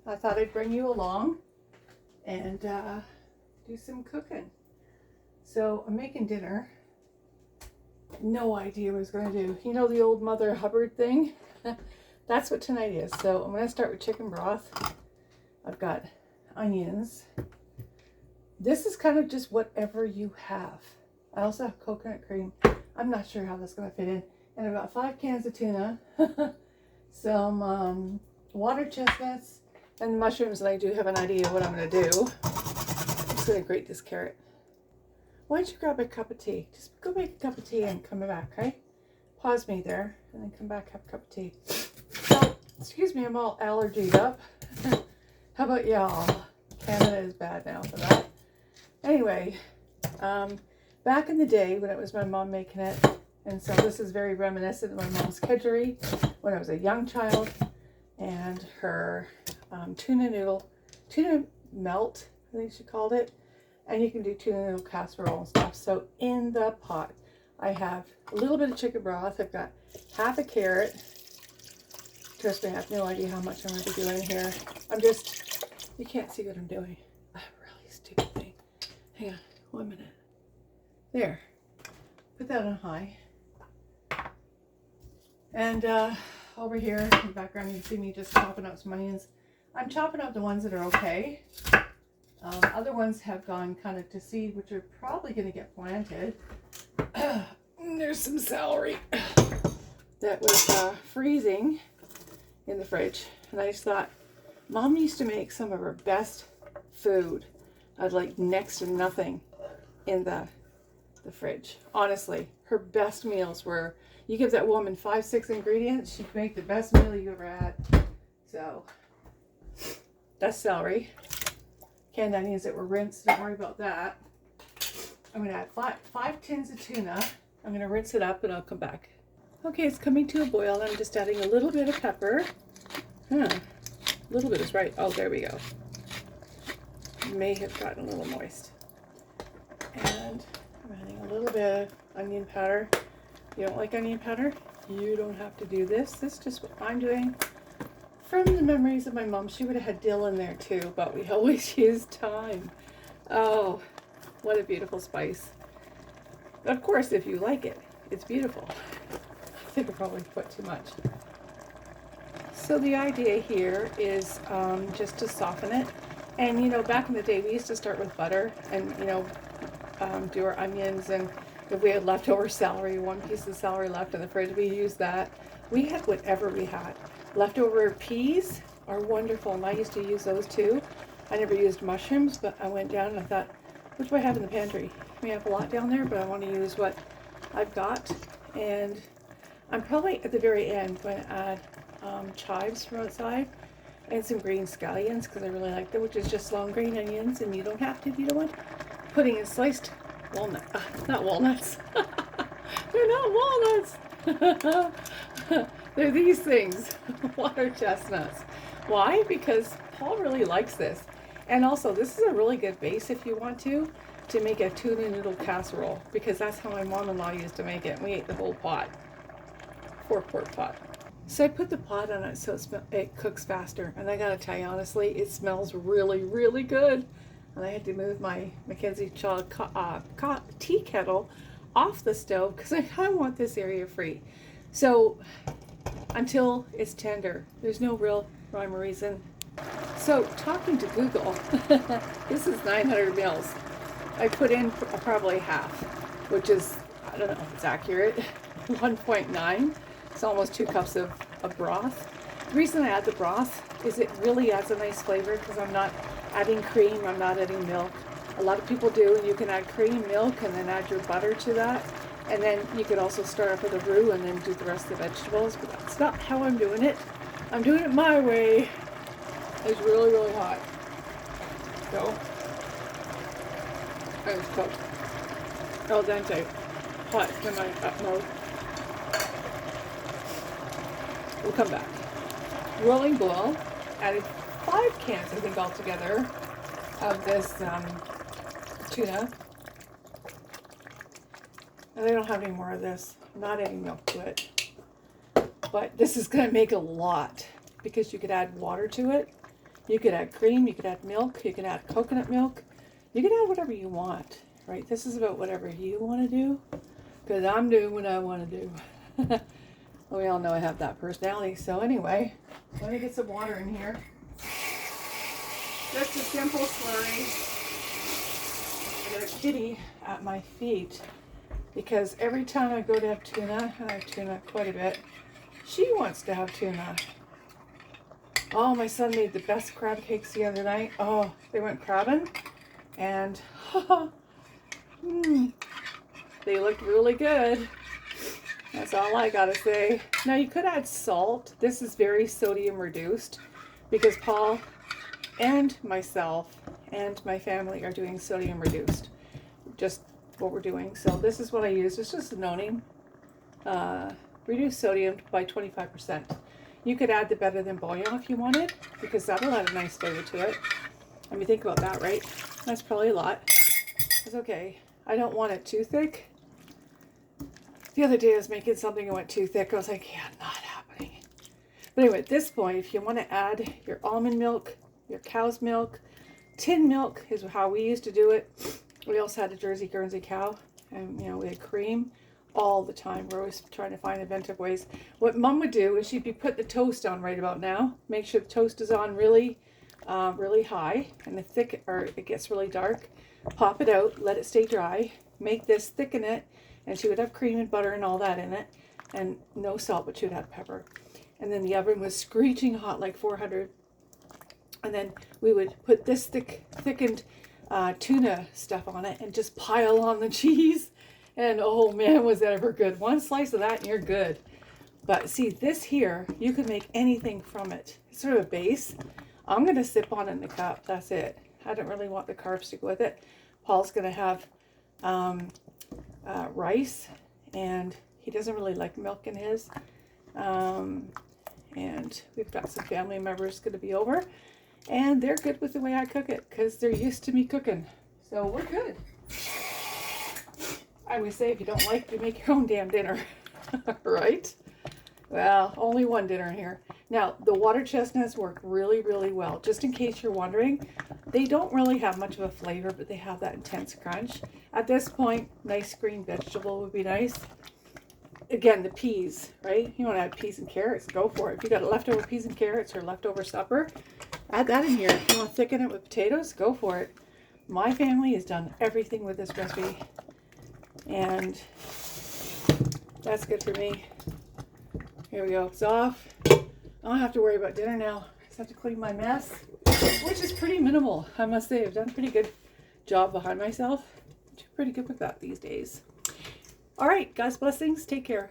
I thought I'd bring you along and do some cooking. So I'm making dinner. No idea what I was going to do. You know the old Mother Hubbard thing? That's what tonight is. So I'm going to start with chicken broth. I've got onions. This is kind of just whatever you have. I also have coconut cream. I'm not sure how that's going to fit in. And I've got 5 cans of tuna, some water chestnuts, and mushrooms. And I do have an idea what I'm going to do. I'm just going to grate this carrot. Why don't you grab a cup of tea? Just go make a cup of tea and come back, okay? Pause me there and then come back, have a cup of tea. So, excuse me, I'm all allergied up. How about y'all? Canada is bad now for that. Anyway, back in the day when it was my mom making it, and so this is very reminiscent of my mom's kedgeree when I was a young child, and her tuna melt, I think she called it. And you can do tuna noodle casserole and stuff. So in the pot, I have a little bit of chicken broth. I've got half a carrot. Trust me, I have no idea how much I'm going to be doing here. You can't see what I'm doing. A really stupid thing. Hang on, 1 minute. There. Put that on high. And over here in the background, you can see me just chopping up some onions. I'm chopping up the ones that are okay. Other ones have gone kind of to seed, which are probably going to get planted. There's some celery that was freezing in the fridge. And I just thought, Mom used to make some of her best food. I'd like next to nothing in the fridge. Honestly, her best meals were, you give that woman 5-6 ingredients, she'd make the best meal you ever had. So, that's celery. Canned onions that were rinsed, don't worry about that. I'm going to add five tins of tuna. I'm going to rinse it up and I'll come back. Okay, it's coming to a boil. I'm just adding a little bit of pepper. A little bit is right. Oh, there we go. May have gotten a little moist. And I'm adding a little bit of onion powder. You don't like onion powder? You don't have to do this. This is just what I'm doing. From the memories of my mom, she would have had dill in there too, but we always used thyme. Oh, what a beautiful spice. Of course, if you like it, it's beautiful. I think I probably put too much. So the idea here is just to soften it. And you know, back in the day, we used to start with butter and, you know, do our onions. And if we had leftover celery, 1 piece of celery left in the fridge, we used that. We had whatever we had. Leftover peas are wonderful, and I used to use those too. I never used mushrooms, but I went down and I thought, what do I have in the pantry? We have a lot down there, but I want to use what I've got. And I'm probably at the very end going to add chives from outside and some green scallions because I really like them, which is just long green onions, and you don't have to if you don't want. Putting in sliced walnut, not walnuts. They're not walnuts. They're these things, water chestnuts. Why? Because Paul really likes this. And also, this is a really good base if you want to make a tuna noodle casserole, because that's how my mom-in-law used to make it. We ate the whole pot, 4-quart pot. So I put the pot on it so it cooks faster. And I gotta tell you, honestly, it smells really, really good. And I had to move my Mackenzie Shaw tea kettle off the stove because I kind of want this area free. So until it's tender, there's no real rhyme or reason. So talking to Google, this is 900 mils. I put in probably half, which is, I don't know if it's accurate, 1.9. It's almost 2 cups of broth. The reason I add the broth is it really adds a nice flavor because I'm not adding cream, I'm not adding milk. A lot of people do. You can add cream, milk, and then add your butter to that. And then you could also start off with a roux and then do the rest of the vegetables, but that's not how I'm doing it. I'm doing it my way. It's really, really hot. So, and it's cooked. Al dente. Hot to my utmost. We'll come back. Rolling boil. Added 5 cans, I think, altogether of this tuna. And I don't have any more of this. I'm not adding milk to it. But this is going to make a lot because you could add water to it You could add cream, you could add milk, you can add coconut milk. You can add whatever you want, right? This is about whatever you want to do, because I'm doing what I want to do. We all know I have that personality. So anyway, let me get some water in here. Just a simple slurry. I got a kitty at my feet because every time I go to have tuna, and I have tuna quite a bit, she wants to have tuna. Oh, my son made the best crab cakes the other night. Oh, they went crabbing, and they looked really good. That's all I gotta say. Now you could add salt. This is very sodium reduced because Paul and myself and my family are doing sodium reduced. Just what we're doing. So this is what I use. It's just Anoni. Reduced sodium by 25%. You could add the Better Than Bouillon if you wanted, because that'll add a nice flavor to it. I mean, think about that, right? That's probably a lot. It's okay. I don't want it too thick. The other day I was making something that went too thick. I was like, yeah, not happening. But anyway, at this point, if you want to add your almond milk, your cow's milk, tin milk is how we used to do it. We also had a Jersey Guernsey cow, and you know, we had cream all the time. We're always trying to find inventive ways. What Mom would do is she'd be put the toast on right about now. Make sure the toast is on really high, and the thick, or it gets really dark. Pop it out, let it stay dry. Make this, thicken it, and she would have cream and butter and all that in it, and no salt, but she would have pepper. And then the oven was screeching hot, like 400. And then we would put this thickened tuna stuff on it and just pile on the cheese. And oh man, was that ever good. One slice of that and you're good. But see, this here, you can make anything from it. It's sort of a base. I'm going to sip on it in the cup. That's it. I don't really want the carbs to go with it. Paul's going to have rice, and he doesn't really like milk in his. And we've got some family members going to be over, and they're good with the way I cook it because they're used to me cooking. So we're good. I always say, if you don't like, you make your own damn dinner, right? Well, only one dinner here. Now, the water chestnuts work really, really well. Just in case you're wondering, they don't really have much of a flavor, but they have that intense crunch. At this point, nice green vegetable would be nice. Again, the peas, right? You want to add peas and carrots, go for it. If you got leftover peas and carrots or leftover supper, add that in here. If you want to thicken it with potatoes, go for it. My family has done everything with this recipe, and that's good for me. Here we go. It's off. I don't have to worry about dinner now. I just have to clean my mess, which is pretty minimal. I must say, I've done a pretty good job behind myself. I'm pretty good with that these days. All right, God's blessings. Take care.